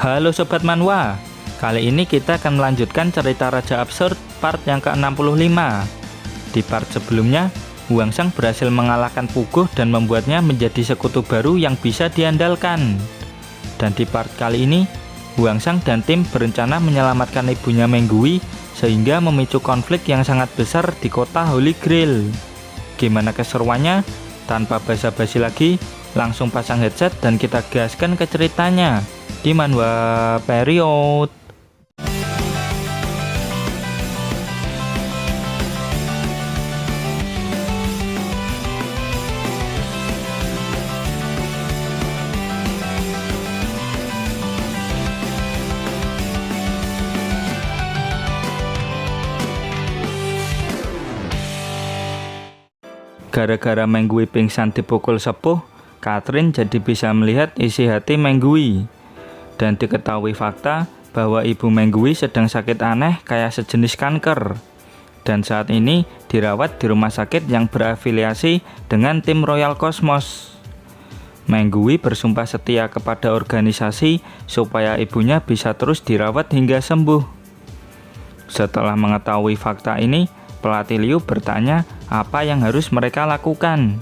Halo Sobat Manhwa, kali ini kita akan melanjutkan cerita Raja Absurd part yang ke-65. Di part sebelumnya, Hwangsang berhasil mengalahkan Puguh dan membuatnya menjadi sekutu baru yang bisa diandalkan. Dan di part kali ini, Hwangsang dan tim berencana menyelamatkan ibunya Menggui sehingga memicu konflik yang sangat besar di kota Holy Grail. Gimana keseruannya? Tanpa basa-basi lagi, langsung pasang headset dan kita gaskan ke ceritanya di Manhwa Period. Gara-gara Menggui pingsan dipukul sepuh, Catherine jadi bisa melihat isi hati Menggui. Dan diketahui fakta bahwa ibu Menggui sedang sakit aneh kayak sejenis kanker. Dan saat ini dirawat di rumah sakit yang berafiliasi dengan tim Royal Cosmos. Menggui bersumpah setia kepada organisasi supaya ibunya bisa terus dirawat hingga sembuh. Setelah mengetahui fakta ini, pelatih Liu bertanya apa yang harus mereka lakukan.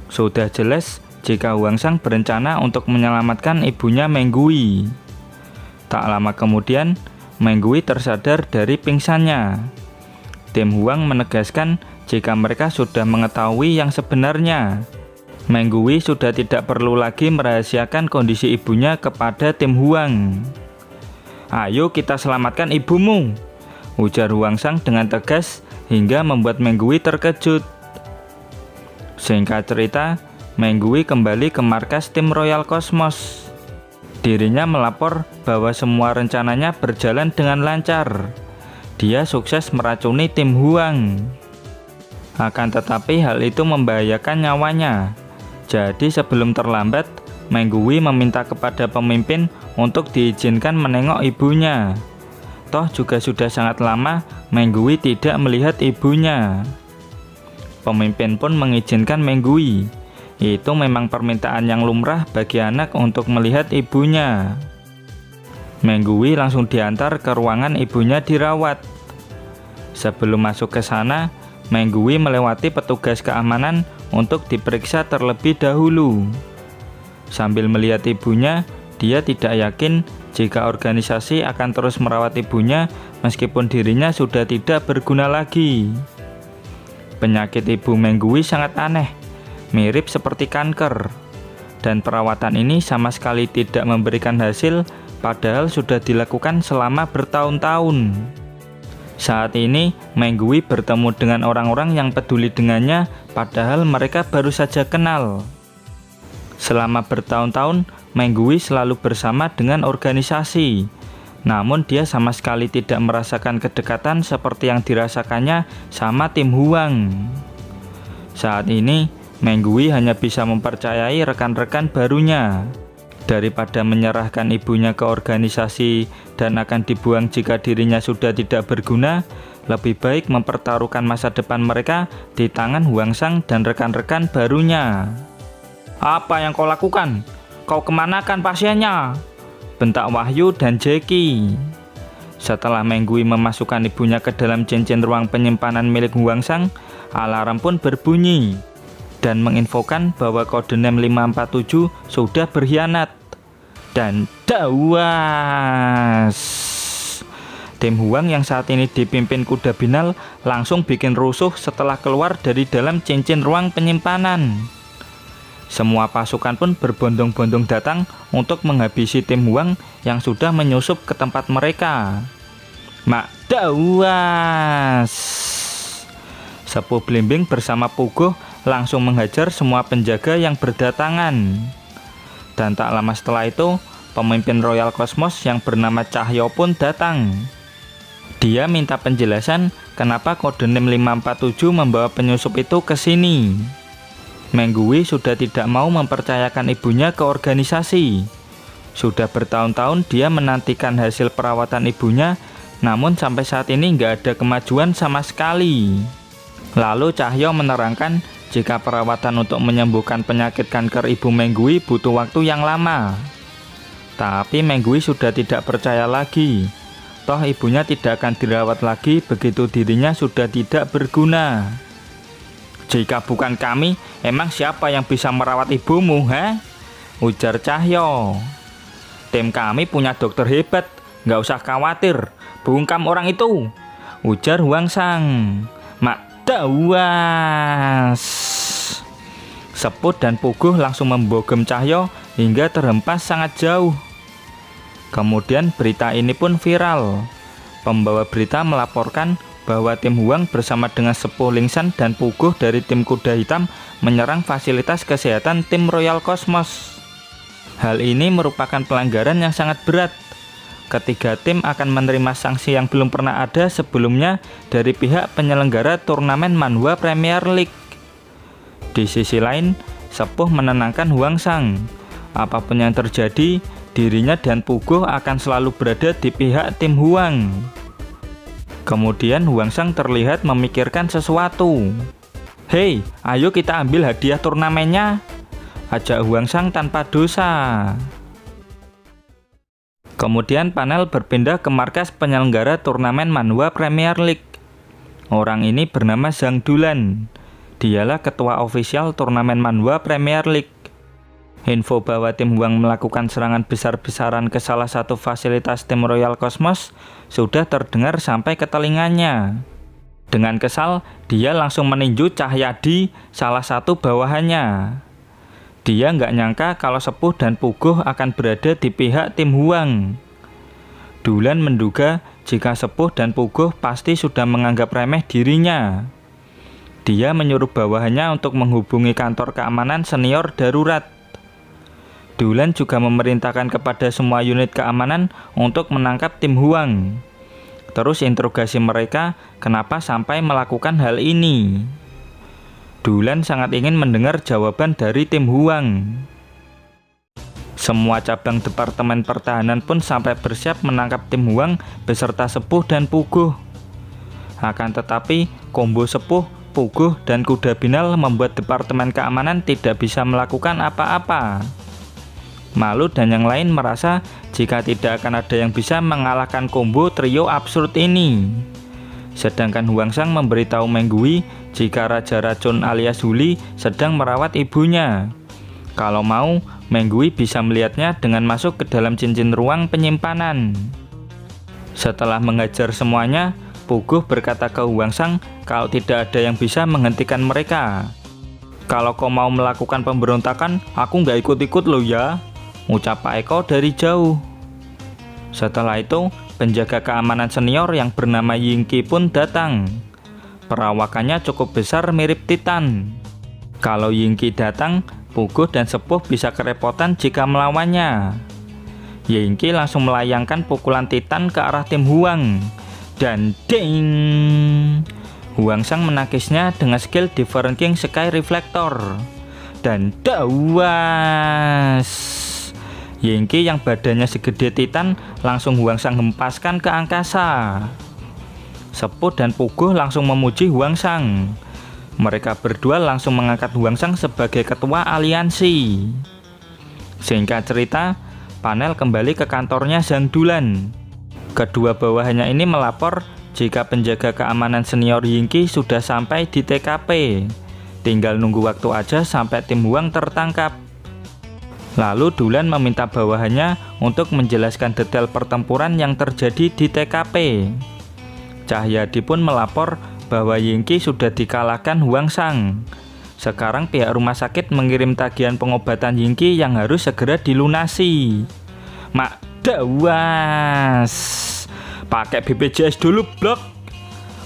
Sudah jelas jika Hwangsang berencana untuk menyelamatkan ibunya Menggui. Tak lama kemudian, Menggui tersadar dari pingsannya. Tim Hwang menegaskan jika mereka sudah mengetahui yang sebenarnya. Menggui sudah tidak perlu lagi merahasiakan kondisi ibunya kepada tim Hwang. "Ayo kita selamatkan ibumu," ujar Hwangsang dengan tegas hingga membuat Menggui terkejut. Singkat cerita, Menggui kembali ke markas tim Royal Cosmos. Dirinya melapor bahwa semua rencananya berjalan dengan lancar. Dia sukses meracuni tim Hwang. Akan tetapi hal itu membahayakan nyawanya. Jadi sebelum terlambat, Menggui meminta kepada pemimpin untuk diizinkan menengok ibunya. Toh juga sudah sangat lama Menggui tidak melihat ibunya. Pemimpin pun mengizinkan Menggui. Itu memang permintaan yang lumrah bagi anak untuk melihat ibunya. Menggui langsung diantar ke ruangan ibunya dirawat. Sebelum masuk ke sana, Menggui melewati petugas keamanan untuk diperiksa terlebih dahulu. Sambil melihat ibunya, dia tidak yakin jika organisasi akan terus merawat ibunya meskipun dirinya sudah tidak berguna lagi. Penyakit ibu Menggui sangat aneh, mirip seperti kanker. Dan perawatan ini sama sekali tidak memberikan hasil, padahal sudah dilakukan selama bertahun-tahun. Saat ini, Menggui bertemu dengan orang-orang yang peduli dengannya, padahal mereka baru saja kenal. Selama bertahun-tahun, Menggui selalu bersama dengan organisasi. Namun dia sama sekali tidak merasakan kedekatan seperti yang dirasakannya sama tim Hwang. Saat ini, Menggui hanya bisa mempercayai rekan-rekan barunya. Daripada menyerahkan ibunya ke organisasi dan akan dibuang jika dirinya sudah tidak berguna, lebih baik mempertaruhkan masa depan mereka di tangan Hwangsang dan rekan-rekan barunya. "Apa yang kau lakukan? Kau kemanakan pasiennya?" bentak Wahyu dan Jackie. Setelah Menggui memasukkan ibunya ke dalam cincin ruang penyimpanan milik Hwangsang, alarm pun berbunyi dan menginfokan bahwa kode NAME 547 sudah berkhianat. Dan dawas! Tim Hwang yang saat ini dipimpin Kuda Binal langsung bikin rusuh setelah keluar dari dalam cincin ruang penyimpanan. Semua pasukan pun berbondong-bondong datang untuk menghabisi tim Hwang yang sudah menyusup ke tempat mereka. Mak dawas! Sepuh Blimbing bersama Puguh langsung menghajar semua penjaga yang berdatangan. Dan tak lama setelah itu, pemimpin Royal Cosmos yang bernama Cahyo pun datang. Dia minta penjelasan kenapa kode NAME 547 membawa penyusup itu ke sini. Menggui sudah tidak mau mempercayakan ibunya ke organisasi. Sudah bertahun-tahun dia menantikan hasil perawatan ibunya, namun sampai saat ini nggak ada kemajuan sama sekali. Lalu Cahyo menerangkan jika perawatan untuk menyembuhkan penyakit kanker ibu Menggui butuh waktu yang lama. Tapi Menggui sudah tidak percaya lagi. Toh ibunya tidak akan dirawat lagi begitu dirinya sudah tidak berguna. "Jika bukan kami, emang siapa yang bisa merawat ibumu, ha?" ujar Cahyo. "Tim kami punya dokter hebat, nggak usah khawatir, bungkam orang itu," ujar Huangsang. "Mak dawas." Sepuh dan Puguh langsung membogem Cahyo hingga terhempas sangat jauh. Kemudian berita ini pun viral. Pembawa berita melaporkan bahwa tim Huang bersama dengan Sepuh Lingsan dan Puguh dari tim Kuda Hitam menyerang fasilitas kesehatan tim Royal Cosmos. Hal ini merupakan pelanggaran yang sangat berat. Ketiga tim akan menerima sanksi yang belum pernah ada sebelumnya dari pihak penyelenggara turnamen Manhwa Premier League. Di sisi lain, Sepuh menenangkan Huangsang. Apapun yang terjadi, dirinya dan Puguh akan selalu berada di pihak tim Huang. Kemudian Huangsang terlihat memikirkan sesuatu. "Hei, ayo kita ambil hadiah turnamennya," ajak Huangsang tanpa dosa. Kemudian panel berpindah ke markas penyelenggara turnamen Manhwa Premier League. Orang ini bernama Zhang Dulan. Dialah ketua ofisial turnamen Manhwa Premier League. Info bahwa tim Huang melakukan serangan besar-besaran ke salah satu fasilitas tim Royal Cosmos sudah terdengar sampai ke telinganya. Dengan kesal, dia langsung meninju Cahyadi, salah satu bawahannya. Dia nggak nyangka kalau Sepuh dan Puguh akan berada di pihak tim Huang. Dulan menduga jika Sepuh dan Puguh pasti sudah menganggap remeh dirinya. Dia menyuruh bawahannya untuk menghubungi kantor keamanan senior darurat. Dulan juga memerintahkan kepada semua unit keamanan untuk menangkap tim Huang. Terus interogasi mereka kenapa sampai melakukan hal ini. Dulan sangat ingin mendengar jawaban dari tim Huang. Semua cabang Departemen Pertahanan pun sampai bersiap menangkap tim Huang beserta Sepuh dan Puguh. Akan tetapi, kombo Sepuh, Puguh, dan Kuda Binal membuat Departemen Keamanan tidak bisa melakukan apa-apa. Malu dan yang lain merasa jika tidak akan ada yang bisa mengalahkan kombo trio absurd ini. Sedangkan Huangsang memberitahu Menggui jika Raja Racun alias Huli sedang merawat ibunya. Kalau mau, Menggui bisa melihatnya dengan masuk ke dalam cincin ruang penyimpanan. Setelah mengajar semuanya, Puguh berkata ke Huangsang kalau tidak ada yang bisa menghentikan mereka. "Kalau kau mau melakukan pemberontakan, aku nggak ikut-ikut loh ya," ucap Pak Eko dari jauh. Setelah itu, penjaga keamanan senior yang bernama Yingki pun datang. Perawakannya cukup besar mirip Titan. Kalau Yingki datang, Puguh dan Sepuh bisa kerepotan jika melawannya. Yingki langsung melayangkan pukulan Titan ke arah tim Huang. Dan ding! Huangsang menangkisnya dengan skill Different King Sky Reflector. Dan dawas! Yingki yang badannya segede Titan langsung Huangsang hempaskan ke angkasa. Sepuh dan Puguh langsung memuji Huangsang. Mereka berdua langsung mengangkat Huangsang sebagai ketua aliansi. Singkat cerita, panel kembali ke kantornya Zhang Dulan. Kedua bawahannya ini melapor jika penjaga keamanan senior Yingki sudah sampai di TKP. Tinggal nunggu waktu aja sampai tim Huang tertangkap. Lalu Dulan meminta bawahannya untuk menjelaskan detail pertempuran yang terjadi di TKP. Cahyadi pun melapor bahwa Yingki sudah dikalahkan Huangsang. Sekarang pihak rumah sakit mengirim tagihan pengobatan Yingki yang harus segera dilunasi. "Mak dawas, pakai BPJS dulu blok,"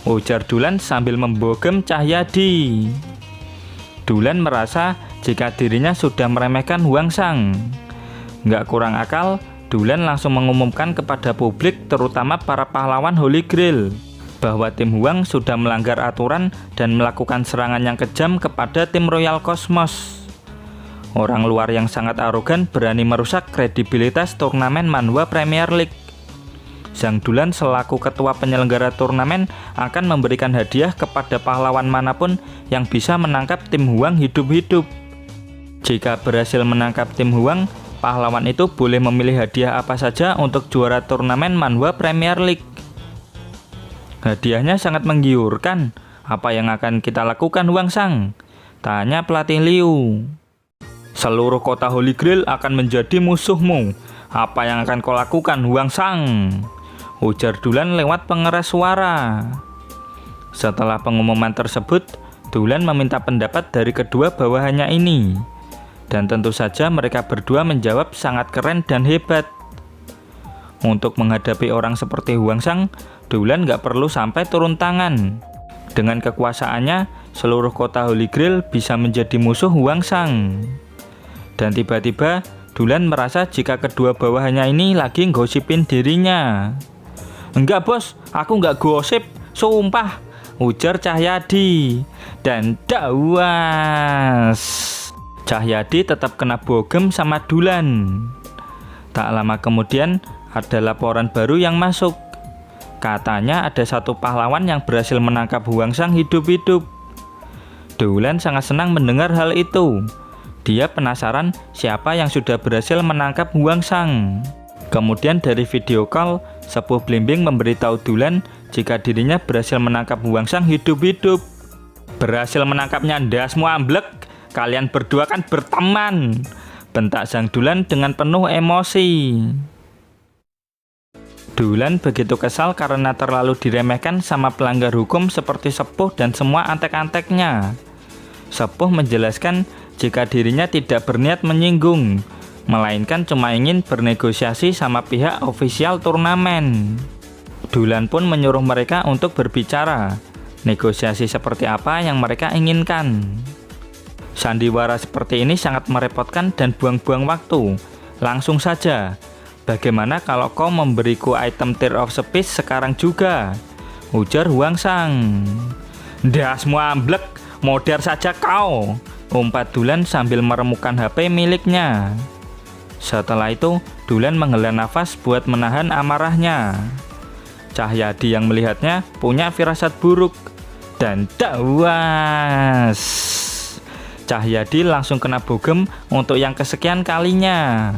ujar Dulan sambil membogem Cahyadi. Dulan merasa jika dirinya sudah meremehkan Huangsang. Nggak kurang akal, Dulan langsung mengumumkan kepada publik terutama para pahlawan Holy Grail bahwa tim Huang sudah melanggar aturan dan melakukan serangan yang kejam kepada tim Royal Cosmos. Orang luar yang sangat arogan berani merusak kredibilitas turnamen Manhwa Premier League. Zhang Dulan selaku ketua penyelenggara turnamen akan memberikan hadiah kepada pahlawan manapun yang bisa menangkap tim Huang hidup-hidup. Jika berhasil menangkap tim Huang, pahlawan itu boleh memilih hadiah apa saja untuk juara turnamen Manhwa Premier League. Hadiahnya sangat menggiurkan. Apa yang akan kita lakukan, Hwangsang? Tanya pelatih Liu. Seluruh kota Holy Grail akan menjadi musuhmu. Apa yang akan kau lakukan, Hwangsang? Ujar Dulan lewat pengeras suara. Setelah pengumuman tersebut, Dulan meminta pendapat dari kedua bawahannya ini. Dan tentu saja mereka berdua menjawab sangat keren dan hebat. Untuk menghadapi orang seperti Hwangsang, Dulan nggak perlu sampai turun tangan. Dengan kekuasaannya, seluruh kota Holy Grail bisa menjadi musuh Hwangsang. Dan tiba-tiba, Dulan merasa jika kedua bawahannya ini lagi gosipin dirinya. Enggak bos, aku nggak gosip, sumpah, ujar Cahyadi. Dan dawas, Cahyadi tetap kena bogem sama Dulan. Tak lama kemudian, ada laporan baru yang masuk. Katanya ada satu pahlawan yang berhasil menangkap Hwangsang hidup-hidup. Dulan sangat senang mendengar hal itu. Dia penasaran siapa yang sudah berhasil menangkap Hwangsang. Kemudian dari video call, Sepuh Blimbing memberitahu Dulan jika dirinya berhasil menangkap Hwangsang hidup-hidup. Berhasil menangkapnya ndasmu amblek, kalian berdua kan berteman, bentak sang Dulan dengan penuh emosi. Dulan begitu kesal karena terlalu diremehkan sama pelanggar hukum seperti Sepuh dan semua antek-anteknya. Sepuh menjelaskan jika dirinya tidak berniat menyinggung, melainkan cuma ingin bernegosiasi sama pihak ofisial turnamen. Dulan pun menyuruh mereka untuk berbicara, negosiasi seperti apa yang mereka inginkan. Sandiwara seperti ini sangat merepotkan dan buang-buang waktu. Langsung saja. Bagaimana kalau kau memberiku item Tear of Space sekarang juga? Ujar Hwangsang. Ndasmu amblek, modar saja kau, umpat Dulan sambil meremukan HP miliknya. Setelah itu, Dulan menghela nafas buat menahan amarahnya. Cahyadi yang melihatnya punya firasat buruk. Dan dawas, Cahyadi langsung kena bogem untuk yang kesekian kalinya.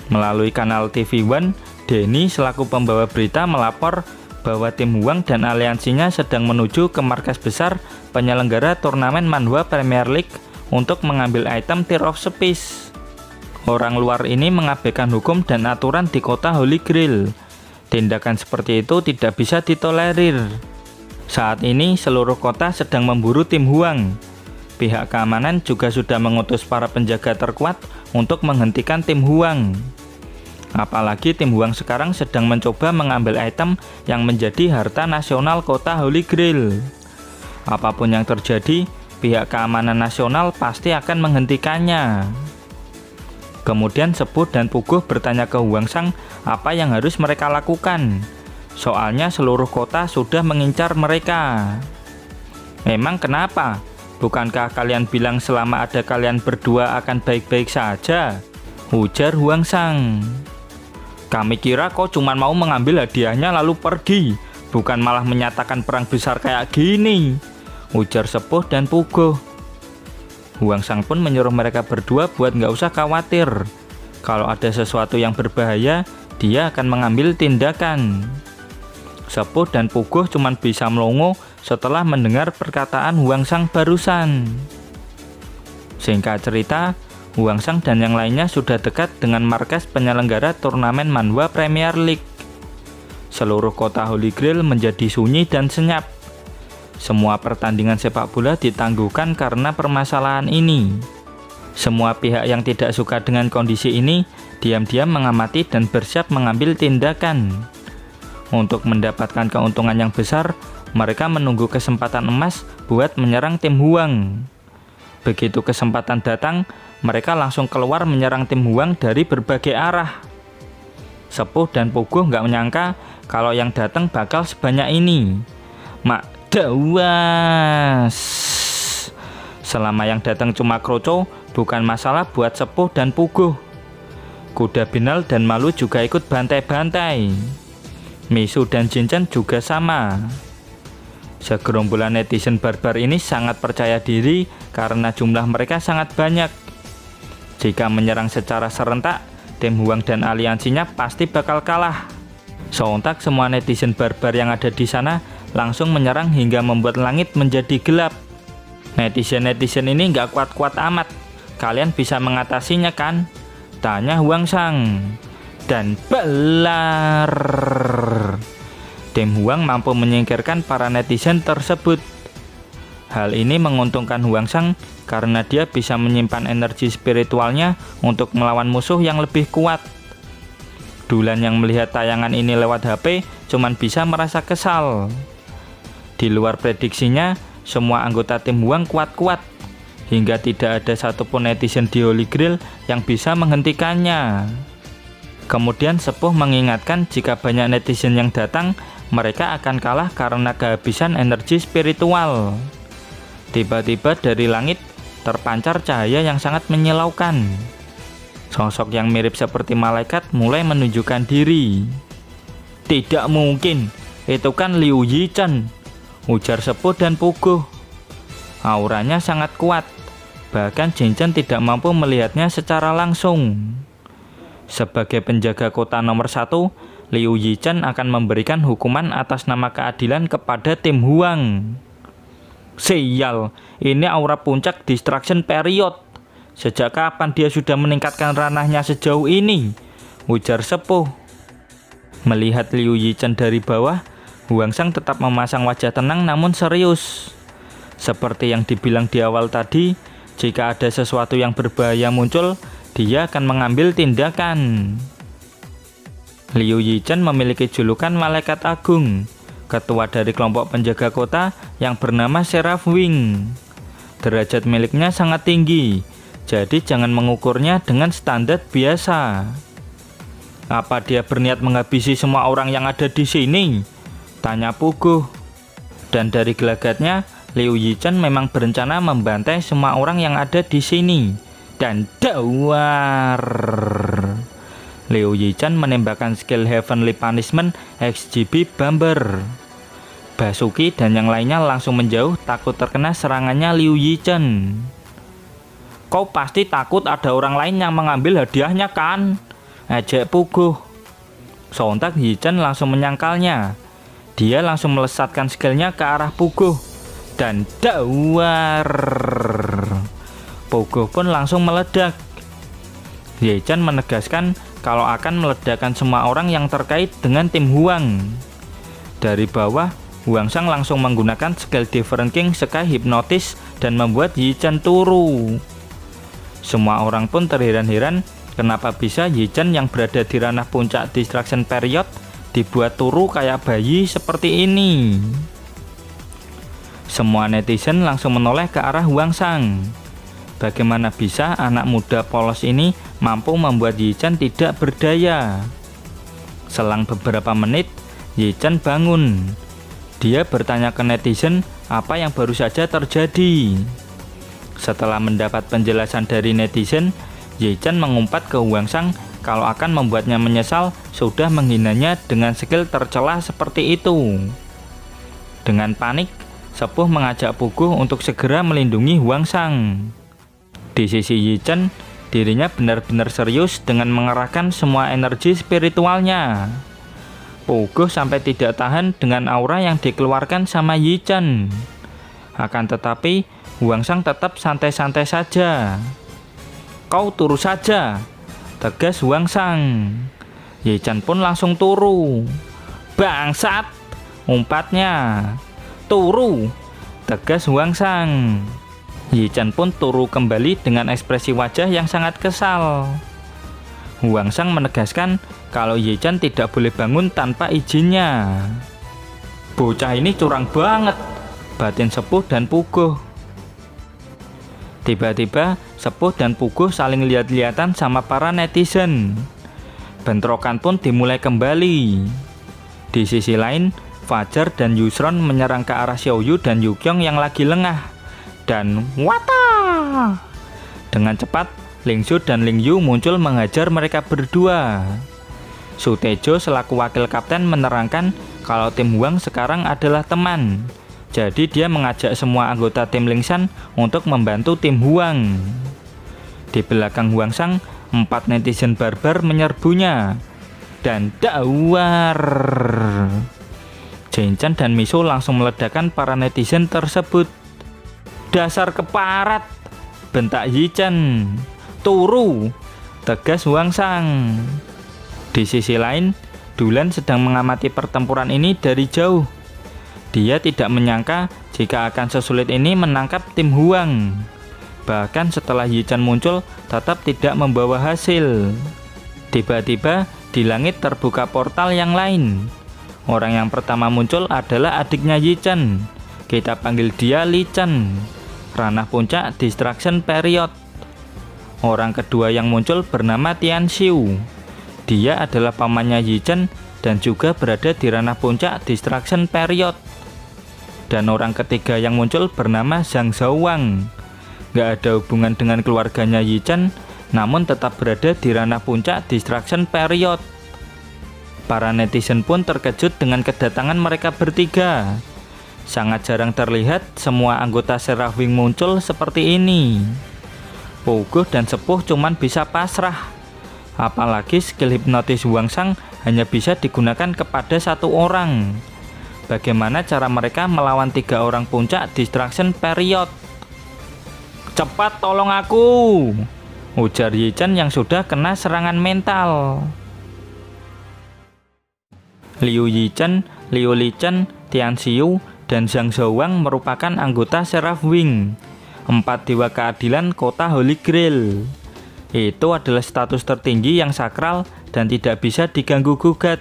Melalui kanal TV One, Denny selaku pembawa berita melapor bahwa tim Hwang dan aliansinya sedang menuju ke markas besar penyelenggara turnamen Manhwa Premier League untuk mengambil item Tear of Space. Orang luar ini mengabaikan hukum dan aturan di kota Holy Grail. Tindakan seperti itu tidak bisa ditolerir. Saat ini seluruh kota sedang memburu tim Hwang. Pihak keamanan juga sudah mengutus para penjaga terkuat untuk menghentikan tim Hwang. Apalagi tim Hwang sekarang sedang mencoba mengambil item yang menjadi harta nasional kota Holy Grail. Apapun yang terjadi, pihak keamanan nasional pasti akan menghentikannya. Kemudian Sepuh dan Puguh bertanya ke Hwangsang apa yang harus mereka lakukan. Soalnya seluruh kota sudah mengincar mereka. Memang kenapa? Bukankah kalian bilang selama ada kalian berdua akan baik-baik saja? Ujar Hwangsang. Kami kira kau cuma mau mengambil hadiahnya lalu pergi, bukan malah menyatakan perang besar kayak gini, ujar Sepuh dan Puguh. Hwangsang pun menyuruh mereka berdua buat nggak usah khawatir. Kalau ada sesuatu yang berbahaya, dia akan mengambil tindakan. Sepuh dan Puguh cuma bisa melongo setelah mendengar perkataan Hwangsang barusan. Singkat cerita, Hwangsang dan yang lainnya sudah dekat dengan markas penyelenggara turnamen Manhwa Premier League. Seluruh kota Holy Grail menjadi sunyi dan senyap. Semua pertandingan sepak bola ditangguhkan karena permasalahan ini. Semua pihak yang tidak suka dengan kondisi ini diam-diam mengamati dan bersiap mengambil tindakan. Untuk mendapatkan keuntungan yang besar, mereka menunggu kesempatan emas buat menyerang tim Hwang. Begitu kesempatan datang, mereka langsung keluar menyerang tim Hwang dari berbagai arah. Sepuh dan Puguh nggak menyangka kalau yang datang bakal sebanyak ini. Dawas. Selama yang datang cuma kroco, bukan masalah buat Sepuh dan Puguh. Kuda Binal dan Malu juga ikut bantai-bantai. Misu dan Jinchan juga sama. Segerombolan netizen barbar ini sangat percaya diri karena jumlah mereka sangat banyak. Jika menyerang secara serentak, tim Huang dan aliansinya pasti bakal kalah. Sontak semua netizen barbar yang ada di sana langsung menyerang hingga membuat langit menjadi gelap. Netizen ini nggak kuat-kuat amat. Kalian bisa mengatasinya kan? Tanya Huang Shang. Dan belar. Tim Huang mampu menyingkirkan para netizen tersebut. Hal ini menguntungkan Huang Shang karena dia bisa menyimpan energi spiritualnya untuk melawan musuh yang lebih kuat. Dulan yang melihat tayangan ini lewat HP cuman bisa merasa kesal. Di luar prediksinya, semua anggota tim Huang kuat-kuat, hingga tidak ada satupun netizen di Holy Grail yang bisa menghentikannya. Kemudian Sepuh mengingatkan jika banyak netizen yang datang, mereka akan kalah karena kehabisan energi spiritual. Tiba-tiba dari langit terpancar cahaya yang sangat menyilaukan. Sosok yang mirip seperti malaikat mulai menunjukkan diri. Tidak mungkin, itu kan Liu Yichen, ujar Sepuh dan Puguh. Auranya sangat kuat, bahkan Jinchen tidak mampu melihatnya secara langsung. Sebagai penjaga kota nomor 1, Liu Yichen akan memberikan hukuman atas nama keadilan kepada tim Huang. Sial, ini aura puncak Distraction Period. Sejak kapan dia sudah meningkatkan ranahnya sejauh ini? Ujar Sepuh. Melihat Liu Yichen dari bawah, Huang Shang tetap memasang wajah tenang namun serius. Seperti yang dibilang di awal tadi, jika ada sesuatu yang berbahaya muncul, dia akan mengambil tindakan. Liu Yichen memiliki julukan Malaikat Agung, ketua dari kelompok penjaga kota yang bernama Seraph Wing. Derajat miliknya sangat tinggi, jadi jangan mengukurnya dengan standar biasa. Apa dia berniat menghabisi semua orang yang ada di sini? Tanya Puguh. Dan dari gelagatnya, Liu Yichen memang berencana membantai semua orang yang ada di sini. Dan dawar. Liu Yichen menembakkan skill Heavenly Punishment XGB Bomber. Basuki dan yang lainnya langsung menjauh takut terkena serangannya Liu Yichen. Kau pasti takut ada orang lain yang mengambil hadiahnya kan? Ejek Puguh. Sontak Yichen langsung menyangkalnya. Dia langsung melesatkan skillnya ke arah Puguh. Dan dawar. Puguh pun langsung meledak. Yichen menegaskan kalau akan meledakkan semua orang yang terkait dengan tim Huang. Dari bawah, Huang Shang langsung menggunakan skill Different King Sky Hypnotis dan membuat Yichen turu. Semua orang pun terheran-heran kenapa bisa Yichen yang berada di ranah puncak Distraction Period dibuat turu kayak bayi seperti ini. Semua netizen langsung menoleh ke arah Huang Shang. Bagaimana bisa anak muda polos ini mampu membuat Yichen tidak berdaya? Selang beberapa menit, Yichen bangun. Dia bertanya ke netizen apa yang baru saja terjadi. Setelah mendapat penjelasan dari netizen, Yichen mengumpat ke Huang Shang kalau akan membuatnya menyesal sudah menghinanya dengan skill tercela seperti itu. Dengan panik, Sepuh mengajak Puguh untuk segera melindungi Huang Shang. Di sisi Yichen, dirinya benar-benar serius dengan mengerahkan semua energi spiritualnya. Puguh sampai tidak tahan dengan aura yang dikeluarkan sama Yichen. Akan tetapi, Huang Shang tetap santai-santai saja. Kau turu saja, tegas Huang Shang. Yichen pun langsung turu. Bangsat, umpatnya. Turu, tegas Huang Shang. Yichen pun turu kembali dengan ekspresi wajah yang sangat kesal. Huang Shang menegaskan kalau Yichen tidak boleh bangun tanpa izinnya. Bocah ini curang banget, batin Sepuh dan Puguh. Tiba-tiba Sepuh dan Puguh saling lihat-lihatan sama para netizen. Bentrokan pun dimulai kembali. Di sisi lain, Fajar dan Yusron menyerang ke arah Xiaoyu dan Yukyong yang lagi lengah. Dan wata! Dengan cepat, Ling Shu dan Ling Yu muncul menghajar mereka berdua. Su Tejo selaku wakil kapten menerangkan kalau tim Huang sekarang adalah teman. Jadi dia mengajak semua anggota tim Ling Shan untuk membantu tim Huang. Di belakang Huangsang, 4 netizen barbar menyerbunya. Dan dawar. Jenchan dan Miso langsung meledakkan para netizen tersebut. Dasar keparat, bentak Yichan. Turu, tegas Huangsang. Di sisi lain, Dulan sedang mengamati pertempuran ini dari jauh. Dia tidak menyangka jika akan sesulit ini menangkap tim Huang. Bahkan setelah Yichan muncul, tetap tidak membawa hasil. Tiba-tiba di langit terbuka portal yang lain. Orang yang pertama muncul adalah adiknya Yichan. Kita panggil dia Li Chen. Ranah puncak Distraction Period. Orang kedua yang muncul bernama Tian Xiu. Dia adalah pamannya Yichan dan juga berada di ranah puncak Distraction Period. Dan orang ketiga yang muncul bernama Zhang Zhaowang. Gak ada hubungan dengan keluarganya Yichan, namun tetap berada di ranah puncak Distraction Period. Para netizen pun terkejut dengan kedatangan mereka bertiga. Sangat jarang terlihat semua anggota Seraph Wing muncul seperti ini. Puguh dan Sepuh cuman bisa pasrah. Apalagi skill hipnotis Huangsang hanya bisa digunakan kepada 1 orang. Bagaimana cara mereka melawan 3 orang puncak Distraction Period? Cepat tolong aku, ujar Yichan yang sudah kena serangan mental. Liu Yichan, Liu Lichen, Tian Xiu, dan Zhang Zhaowang merupakan anggota Seraph Wing, 4 dewa keadilan kota Holy Grail. Itu adalah status tertinggi yang sakral dan tidak bisa diganggu-gugat.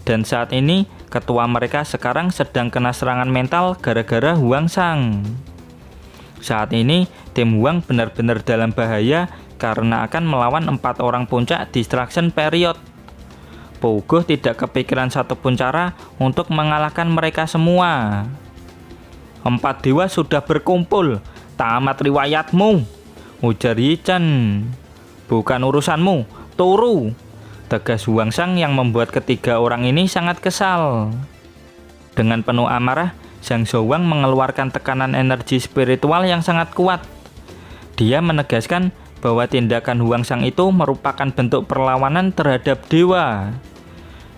Dan saat ini, ketua mereka sekarang sedang kena serangan mental gara-gara Huangsang. Saat ini, tim Huang benar-benar dalam bahaya karena akan melawan 4 orang puncak Distraction Period. Puguh tidak kepikiran satupun cara untuk mengalahkan mereka semua. 4 dewa sudah berkumpul, tamat riwayatmu, ujar Yichan. Bukan urusanmu, turu, tegas Huangsang yang membuat ketiga orang ini sangat kesal. Dengan penuh amarah, Zhang Zhaowang mengeluarkan tekanan energi spiritual yang sangat kuat. Dia menegaskan bahwa tindakan Huangsang itu merupakan bentuk perlawanan terhadap dewa.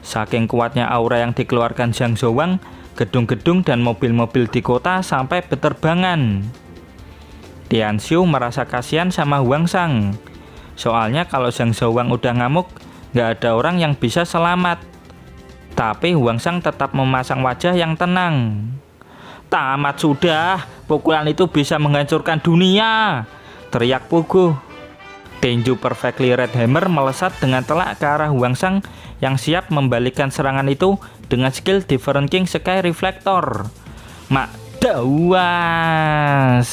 Saking kuatnya aura yang dikeluarkan Zhang Zhaowang, gedung-gedung dan mobil-mobil di kota sampai beterbangan. Tian Xiu merasa kasihan sama Huangsang. Soalnya kalau Zhang Zhaowang udah ngamuk, gak ada orang yang bisa selamat. Tapi Huangsang tetap memasang wajah yang tenang. Tamat sudah, pukulan itu bisa menghancurkan dunia, teriak Puguh. Tinju Perfectly Red Hammer melesat dengan telak ke arah Huangsang yang siap membalikkan serangan itu dengan skill Different King Sky Reflector. Mak dawas.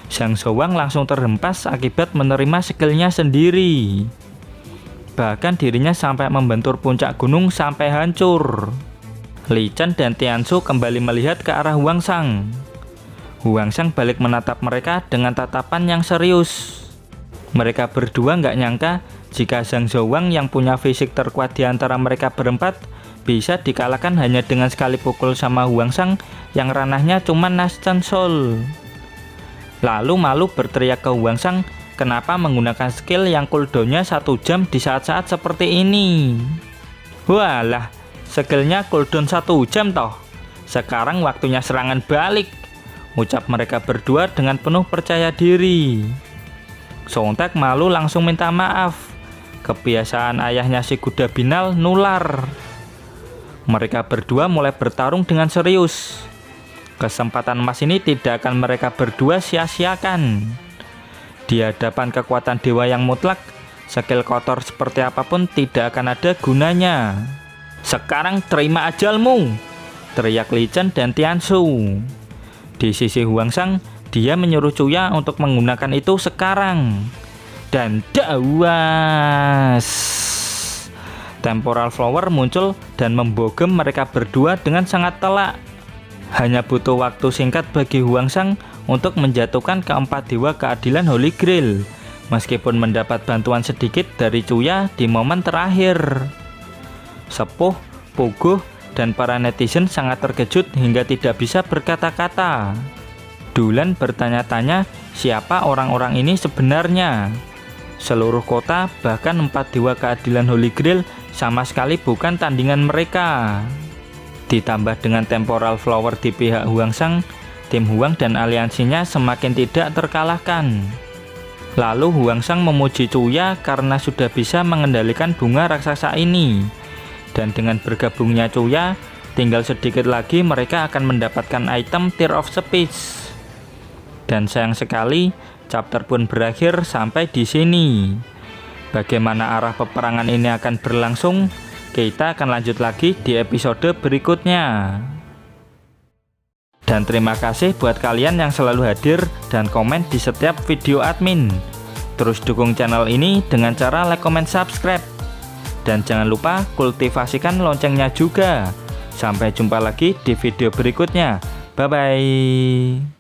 Zhang Zhaowang langsung terhempas akibat menerima skillnya sendiri. Bahkan dirinya sampai membentur puncak gunung sampai hancur. Li Chen dan Tian Xiu kembali melihat ke arah Huangsang. Huangsang balik menatap mereka dengan tatapan yang serius. Mereka berdua nggak nyangka jika Zhang Zhaowang yang punya fisik terkuat di antara mereka berempat bisa dikalahkan hanya dengan sekali pukul sama Huangsang yang ranahnya cuma Nascent Soul. Lalu malu berteriak ke Huangsang kenapa menggunakan skill yang cooldownnya 1 jam di saat-saat seperti ini. Walah, skillnya cooldown 1 jam toh. Sekarang waktunya serangan balik, ucap mereka berdua dengan penuh percaya diri. Sontak malu langsung minta maaf. Kebiasaan ayahnya si kuda binal nular. Mereka berdua mulai bertarung dengan serius. Kesempatan emas ini tidak akan mereka berdua sia-siakan. Di hadapan kekuatan dewa yang mutlak, skill kotor seperti apapun tidak akan ada gunanya. Sekarang terima ajalmu, teriak Li Chen dan Tian Xiu. Di sisi Huangsang, dia menyuruh Chuya untuk menggunakan itu sekarang. Dan dawas. Temporal Flower muncul dan membogem mereka berdua dengan sangat telak. Hanya butuh waktu singkat bagi Huangsang untuk menjatuhkan keempat dewa keadilan Holy Grail, meskipun mendapat bantuan sedikit dari Chuya di momen terakhir. Sepuh, Puguh, dan para netizen sangat terkejut hingga tidak bisa berkata-kata. Dulan bertanya-tanya siapa orang-orang ini sebenarnya. Seluruh kota, bahkan 4 dewa keadilan Holy Grail sama sekali bukan tandingan mereka. Ditambah dengan temporal flower di pihak Huangsang, tim Huang dan aliansinya semakin tidak terkalahkan. Lalu Huangsang memuji Chuya karena sudah bisa mengendalikan bunga raksasa ini. Dan dengan bergabungnya Chuya, tinggal sedikit lagi mereka akan mendapatkan item Tear of Speech. Dan sayang sekali, chapter pun berakhir sampai di sini. Bagaimana arah peperangan ini akan berlangsung? Kita akan lanjut lagi di episode berikutnya. Dan terima kasih buat kalian yang selalu hadir dan komen di setiap video admin. Terus dukung channel ini dengan cara like, comment, subscribe. Dan jangan lupa kultivasikan loncengnya juga. Sampai jumpa lagi di video berikutnya. Bye-bye.